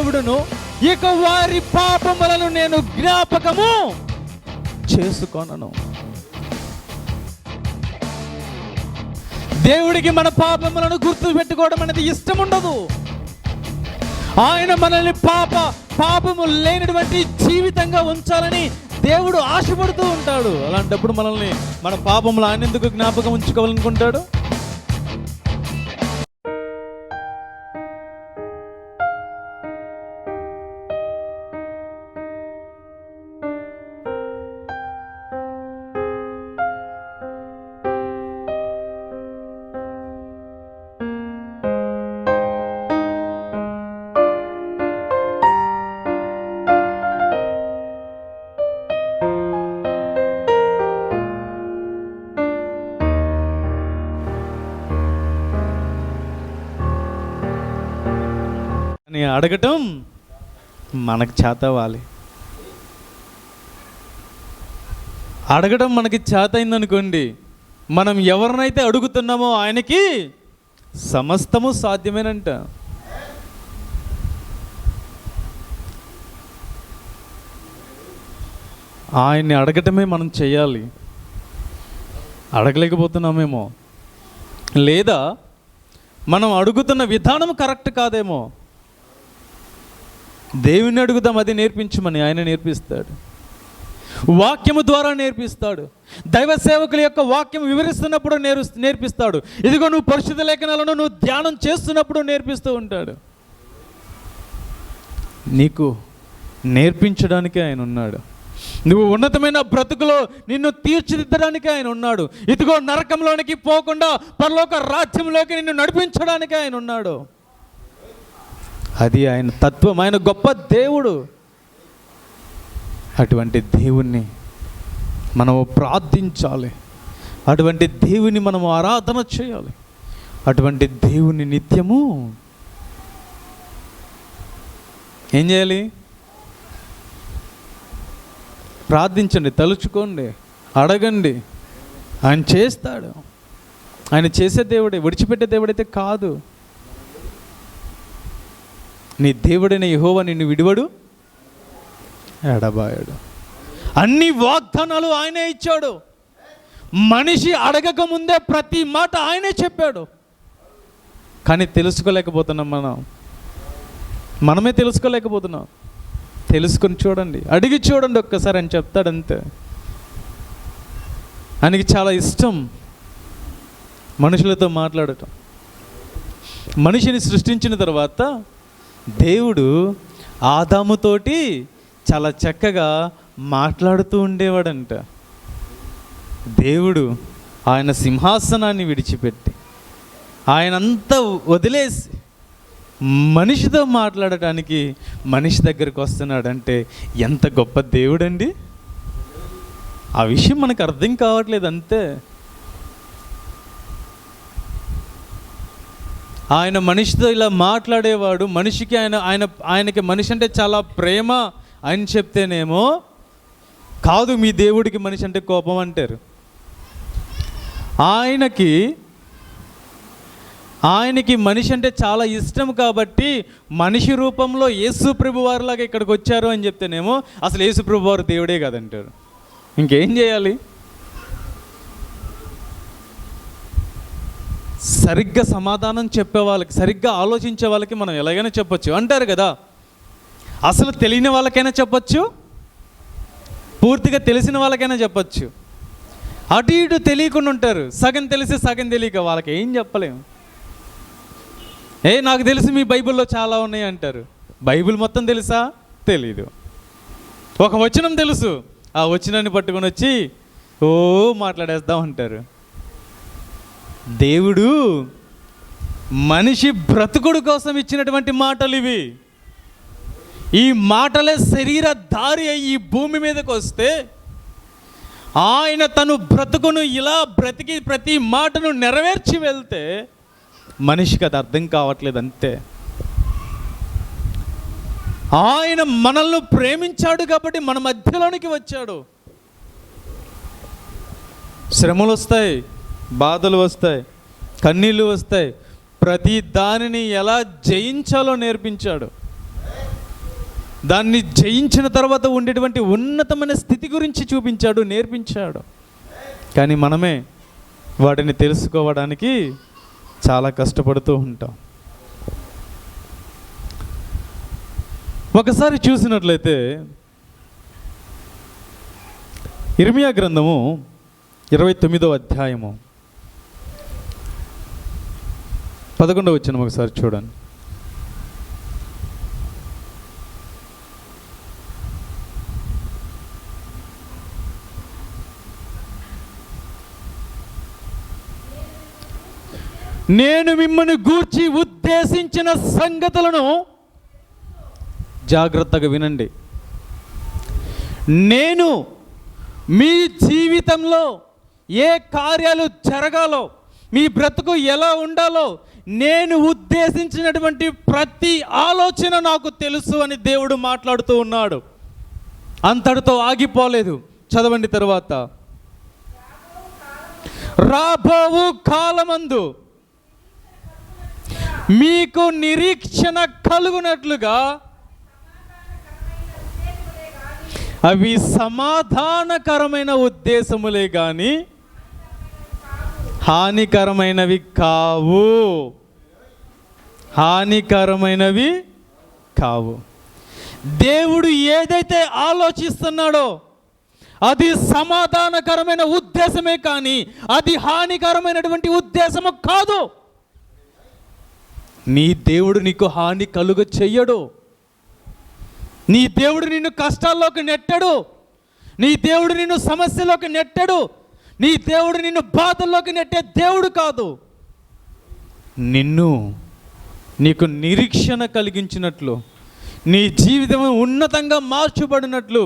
దేవుడును, ఇక వారి పాపములను నేను జ్ఞాపకము చేసుకొనను. దేవుడికి మన పాపములను గుర్తు పెట్టుకోవడం అనేది ఇష్టం ఉండదు. ఆయన మనల్ని పాపము లేనటువంటి జీవితంగా ఉంచాలని దేవుడు ఆశపడుతూ ఉంటాడు. అలాంటప్పుడు మనల్ని మన పాపములు ఆయన ఎందుకు జ్ఞాపకం ఉంచుకోవాలనుకుంటాడు? అడగటం మనకు చేతవాలి. అడగటం మనకి చేత అయిందనుకోండి, మనం ఎవరినైతే అడుగుతున్నామో ఆయనకి సమస్తము సాధ్యమేనంట. ఆయన్ని అడగటమే మనం చేయాలి. అడగలేకపోతున్నామేమో, లేదా మనం అడుగుతున్న విధానం కరెక్ట్ కాదేమో. దేవుని అడుగుదాం, అది నేర్పించమని ఆయన నేర్పిస్తాడు. వాక్యము ద్వారా నేర్పిస్తాడు. దైవ సేవకుల యొక్క వాక్యం వివరిస్తున్నప్పుడు నేర్పిస్తాడు. ఇదిగో నువ్వు పరిశుద్ధ లేఖనాలను నువ్వు ధ్యానం చేస్తున్నప్పుడు నేర్పిస్తూ ఉంటాడు. నీకు నేర్పించడానికి ఆయన ఉన్నాడు. నువ్వు ఉన్నతమైన బ్రతుకులో నిన్ను తీర్చిదిద్దడానికి ఆయన ఉన్నాడు. ఇదిగో నరకంలోనికి పోకుండా పరలోక రాజ్యంలోకి నిన్ను నడిపించడానికి ఆయన ఉన్నాడు. అది ఆయన తత్వం, ఆయన గొప్ప దేవుడు. అటువంటి దేవుణ్ణి మనము ప్రార్థించాలి. అటువంటి దేవుని మనము ఆరాధన చేయాలి. అటువంటి దేవుని నిత్యము ఏం చేయాలి? ప్రార్థించండి, తలుచుకోండి, అడగండి. ఆయన చేస్తాడు. ఆయన చేసే దేవుడే, విడిచిపెట్టే దేవుడైతే కాదు. నీ దేవుడైన యెహోవా నిన్ను విడివడు, ఎడబాయడు. అన్ని వాగ్దానాలు ఆయనే ఇచ్చాడు. మనిషి అడగక ముందే ప్రతి మాట ఆయనే చెప్పాడు. కానీ తెలుసుకోలేకపోతున్నాం. మనమే తెలుసుకోలేకపోతున్నాం. తెలుసుకొని చూడండి, అడిగి చూడండి ఒక్కసారి అని చెప్తాడంతే. ఆయనకి చాలా ఇష్టం మనుషులతో మాట్లాడటం. మనిషిని సృష్టించిన తర్వాత దేవుడు ఆదాముతోటి చాలా చక్కగా మాట్లాడుతూ ఉండేవాడంట. దేవుడు ఆయన సింహాసనాన్ని విడిచిపెట్టి ఆయనంతా వదిలేసి మనిషితో మాట్లాడటానికి మనిషి దగ్గరికి వస్తున్నాడంటే ఎంత గొప్ప దేవుడండి. ఆ విషయం మనకు అర్థం కావట్లేదు అంతే. ఆయన మనిషితో ఇలా మాట్లాడేవాడు. మనిషికి ఆయనకి మనిషి అంటే చాలా ప్రేమ అని చెప్తేనేమో కాదు, మీ దేవుడికి మనిషి అంటే కోపం అంటారు. ఆయనకి మనిషి అంటే చాలా ఇష్టం కాబట్టి మనిషి రూపంలో యేసు ప్రభు వారిలాగా ఇక్కడికి వచ్చారు అని చెప్తేనేమో అసలు యేసు ప్రభు వారు దేవుడే కాదంటారు. ఇంకేం చేయాలి? సరిగ్గా సమాధానం చెప్పే వాళ్ళకి, సరిగ్గా ఆలోచించే వాళ్ళకి మనం ఎలాగైనా చెప్పొచ్చు అంటారు కదా. అసలు తెలియని వాళ్ళకైనా చెప్పచ్చు, పూర్తిగా తెలిసిన వాళ్ళకైనా చెప్పచ్చు. అటు ఇటు తెలియకుండా ఉంటారు. సగం తెలిసి సగం తెలియక వాళ్ళకి ఏం చెప్పలేము. నాకు తెలుసు మీ బైబిల్లో చాలా ఉన్నాయి అంటారు. బైబిల్ మొత్తం తెలుసా? తెలీదు. ఒక వచనం తెలుసు, ఆ వచనాన్ని పట్టుకొని వచ్చి మాట్లాడేద్దాం అంటారు. దేవుడు మనిషి బ్రతుకుడు కోసం ఇచ్చినటువంటి మాటలు ఇవి. ఈ మాటలే శరీరధారి అయ్యి ఈ భూమి మీదకి వస్తే ఆయన తను బ్రతుకును ఇలా బ్రతికి ప్రతి మాటను నెరవేర్చి వెళ్తే మనిషికి అది అర్థం కావట్లేదు అంతే. ఆయన మనల్ని ప్రేమించాడు కాబట్టి మన మధ్యలోనికి వచ్చాడు. శ్రమలు వస్తాయి, బాధలు వస్తాయి, కన్నీళ్ళు వస్తాయి. ప్రతి దానిని ఎలా జయించాలో నేర్పించాడు. దాన్ని జయించిన తర్వాత ఉండేటువంటి ఉన్నతమైన స్థితి గురించి చూపించాడు, నేర్పించాడు. కానీ మనమే వాటిని తెలుసుకోవడానికి చాలా కష్టపడుతూ ఉంటాం. ఒకసారి చూసినట్లయితే ఇర్మియా గ్రంథము 29వ అధ్యాయము 11వ వచనం ఒకసారి చూడండి. నేను మిమ్మల్ని గూర్చి ఉద్దేశించిన సంగతులను జాగ్రత్తగా వినండి. నేను మీ జీవితంలో ఏ కార్యాలు జరగాలో, మీ బ్రతుకు ఎలా ఉండాలో నేను ఉద్దేశించినటువంటి ప్రతి ఆలోచన నాకు తెలుసు అని దేవుడు మాట్లాడుతూ ఉన్నాడు. అంతటితో ఆగిపోలేదు. చదవండి తరువాత. రాబోవు కాలమందు మీకు నిరీక్షణ కలుగునట్లుగా అవి సమాధానకరమైన ఉద్దేశములే కానీ హానికరమైనవి కావు. హానికరమైనవి కావు. దేవుడు ఏదైతే ఆలోచిస్తున్నాడో అది సమాధానకరమైన ఉద్దేశమే కానీ అది హానికరమైనటువంటి ఉద్దేశము కాదు. నీ దేవుడు నీకు హాని కలుగ చెయ్యడు. నీ దేవుడు నిన్ను కష్టాల్లోకి నెట్టడు. నీ దేవుడు నిన్ను సమస్యలోకి నెట్టడు. నీ దేవుడు నిన్ను బాధల్లోకి నెట్టే దేవుడు కాదు. నీకు నిరీక్షణ కలిగించినట్లు, నీ జీవితం ఉన్నతంగా మార్చబడినట్లు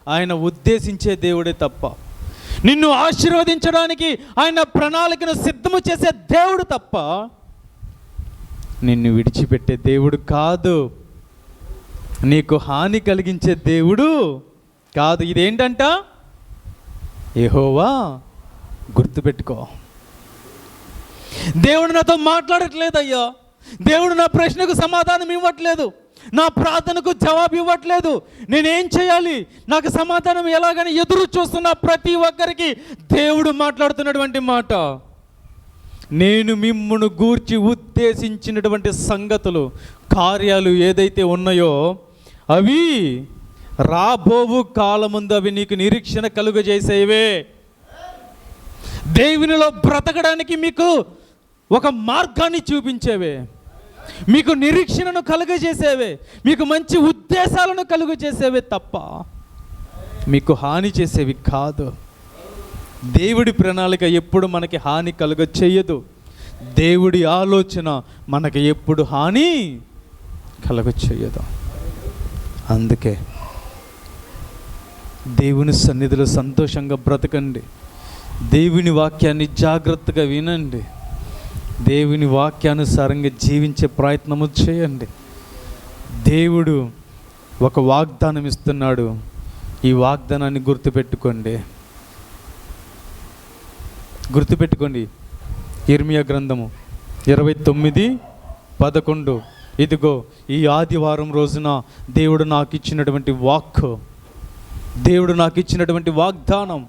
ఆయన ఉద్దేశించే దేవుడే తప్ప, నిన్ను ఆశీర్వదించడానికి ఆయన ప్రణాళికను సిద్ధము చేసే దేవుడు తప్ప నిన్ను విడిచిపెట్టే దేవుడు కాదు. నీకు హాని కలిగించే దేవుడు కాదు. ఇదేంటంట? యెహోవా గుర్తుపెట్టుకో. దేవుడు నాతో మాట్లాడట్లేదయ్యా, దేవుడు నా ప్రశ్నకు సమాధానం ఇవ్వట్లేదు, నా ప్రార్థనకు జవాబు ఇవ్వట్లేదు, నేనేం చేయాలి, నాకు సమాధానం ఎలాగని ఎదురు చూస్తున్న ప్రతి ఒక్కరికి దేవుడు మాట్లాడుతున్నటువంటి మాట, నేను మిమ్మును గూర్చి ఉద్దేశించినటువంటి సంగతులు, కార్యాలు ఏదైతే ఉన్నాయో అవి రాబోవు కాలముందు అవి నీకు నిరీక్షణ కలుగజేసేవే. దేవునిలో బ్రతకడానికి మీకు ఒక మార్గాన్ని చూపించేవే, మీకు నిరీక్షణను కలుగజేసేవే, మీకు మంచి ఉద్దేశాలను కలుగజేసేవే తప్ప మీకు హాని చేసేవి కాదు. దేవుడి ప్రణాళిక ఎప్పుడు మనకి హాని కలుగ చేయదు. దేవుడి ఆలోచన మనకి ఎప్పుడు హాని కలుగ చేయదు. అందుకే దేవుని సన్నిధిలో సంతోషంగా బ్రతకండి. దేవుని వాక్యాన్ని జాగ్రత్తగా వినండి. దేవుని వాక్యానుసారంగా జీవించే ప్రయత్నము చేయండి. దేవుడు ఒక వాగ్దానం ఇస్తున్నాడు. ఈ వాగ్దానాన్ని గుర్తుపెట్టుకోండి. ఇర్మియా గ్రంథము 29:11. ఇదిగో ఈ ఆదివారం రోజున దేవుడు నాకు ఇచ్చినటువంటి వాక్కు, దేవుడు నాకు ఇచ్చినటువంటి వాగ్దానం,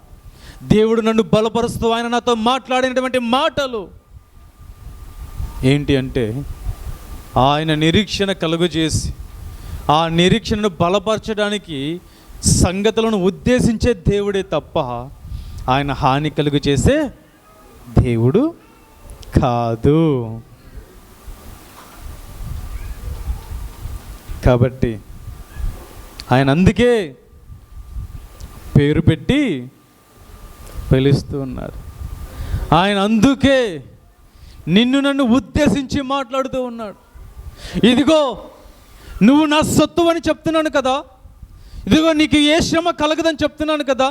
దేవుడు నన్ను బలపరుస్తూ ఆయన నాతో మాట్లాడినటువంటి మాటలు ఏంటి అంటే, ఆయన నిరీక్షణ కలుగజేసి ఆ నిరీక్షణను బలపరచడానికి సంగతులను ఉద్దేశించే దేవుడే తప్ప ఆయన హాని కలుగు చేసే దేవుడు కాదు. కాబట్టి ఆయన అందుకే పేరు పెట్టి పిలుస్తూ ఉన్నారు. ఆయన అందుకే నిన్ను నన్ను ఉద్దేశించి మాట్లాడుతూ ఉన్నాడు. ఇదిగో నువ్వు నా సొత్తు అని చెప్తున్నాను కదా, ఇదిగో నీకు ఏ శ్రమ కలగదని చెప్తున్నాను కదా,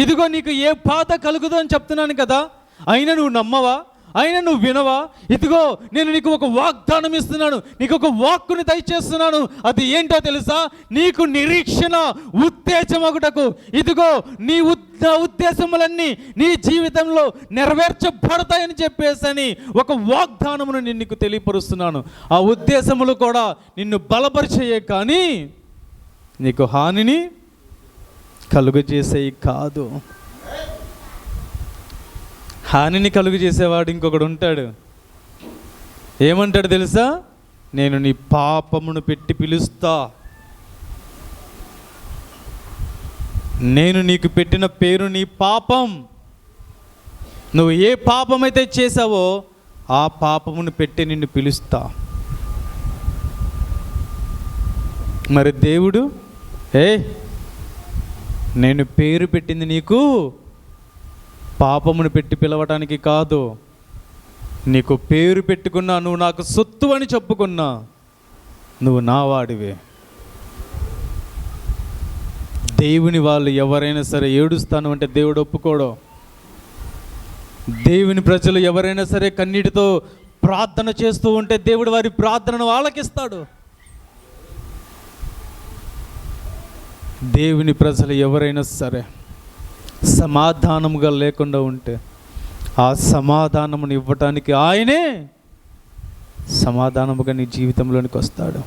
ఇదిగో నీకు ఏ బాధ కలుగుదు అని చెప్తున్నాను కదా, అయినా నువ్వు నమ్మవా, అయినా నువ్వు వినవా? ఇదిగో నేను నీకు ఒక వాగ్దానం ఇస్తున్నాను, నీకు ఒక వాక్కుని దయచేస్తున్నాను. అది ఏంటో తెలుసా? నీకు నిరీక్షణ ఉత్తేజమగుటకు, ఇదిగో నీ ఉద్దేశములన్నీ నీ జీవితంలో నెరవేర్చబడతాయని చెప్పేసని ఒక వాగ్దానమును నేను నీకు తెలియపరుస్తున్నాను. ఆ ఉద్దేశములు కూడా నిన్ను బలపరిచేయే కానీ నీకు హానిని కలుగజేసేవి కాదు. హానిని కలుగు చేసేవాడు ఇంకొకడు ఉంటాడు. ఏమంటాడు తెలుసా? నేను నీ పాపమును పెట్టి పిలుస్తా, నేను నీకు పెట్టిన పేరు నీ పాపం. నువ్వు ఏ పాపమైతే చేసావో ఆ పాపమును పెట్టి నిన్ను పిలుస్తా. మరి దేవుడు నేను పేరు పెట్టింది నీకు పాపమును పెట్టి పిలవటానికి కాదు, నీకు పేరు పెట్టుకున్నా, నువ్వు నాకు సొత్తు అని చెప్పుకున్నా, నువ్వు నా వాడివే. దేవుని వాళ్ళు ఎవరైనా సరే ఏడుస్తాను అంటే దేవుడు ఒప్పుకోడు. దేవుని ప్రజలు ఎవరైనా సరే కన్నీటితో ప్రార్థన చేస్తూ ఉంటే దేవుడు వారి ప్రార్థనను ఆలకిస్తాడు. దేవుని ప్రజలు ఎవరైనా సరే సమాధానముగా లేకుండా ఉంటే ఆ సమాధానమును ఇవ్వటానికి ఆయనే సమాధానముగా నీ జీవితంలోనికి వస్తాడు.